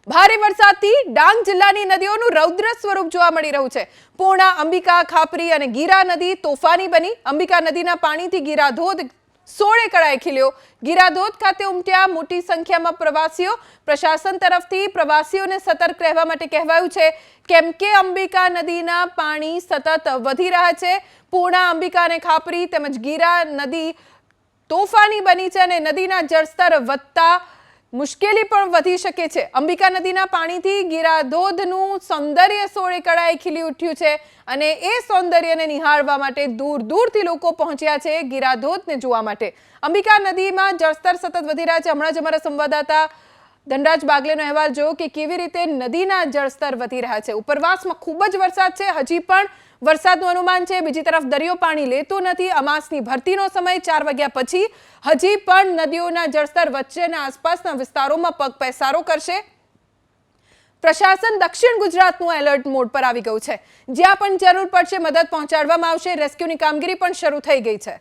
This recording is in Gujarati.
ભારે વરસાદથી ડાંગ જિલ્લાની નદીઓનું રૌદ્ર સ્વરૂપ જોવા મળી રહ્યું છે। પૂર્ણા, અંબિકા, ખાપરી અને ગીરા નદી તોફાની બની। અંબિકા નદીના પાણીથી ગીરા ધોધ સોળે કળાએ ખીલ્યો। ગીરા ધોધ ખાતે ઉમટ્યા મોટી સંખ્યામાં પ્રવાસીઓ। પ્રશાસન તરફથી પ્રવાસીઓને સતર્ક રહેવા માટે કહેવાયું છે, કેમ કે અંબિકા નદીના પાણી સતત વધી રહ્યા છે। પૂર્ણા, અંબિકા અને ખાપરી તેમજ ગીરા નદી તોફાની બની છે અને નદીના જળસ્તર વધતા મુશ્કેલી પણ વધી શકે છે। અંબિકા નદીના પાણીથી ગીરા ધોધનું સૌંદર્ય સોળે કળાએ ખીલી ઉઠ્યું છે અને એ સૌંદર્યને નિહાળવા માટે દૂર દૂરથી લોકો પહોંચ્યા છે ગીરા ધોધને જોવા માટે। અંબિકા નદીમાં જળસ્તર સતત વધી રહ્યા છે। હમણાં જ અમારા સંવાદદાતા ધનરાજ બાગલેનો અહેવાલ જોયો કે કેવી રીતે નદીના જળસ્તર વધી રહ્યા છે। ઉપરવાસમાં ખૂબ જ વરસાદ છે, હજી પણ વરસાદનું અનુમાન છે। બીજી તરફ દરિયો પાણી લેતો નથી। અમાસની ભરતીનો સમય 4 વાગ્યા પછી હજી પણ નદીઓના જળસ્તર વચ્ચે અને આસપાસના વિસ્તારોમાં પગપેસારો કરશે। પ્રશાસન દક્ષિણ ગુજરાતનું એલર્ટ મોડ પર આવી ગયું છે। જ્યાં પણ જરૂર પડશે મદદ પહોંચાડવામાં આવશે। રેસ્ક્યુની કામગીરી પણ શરૂ થઈ ગઈ છે।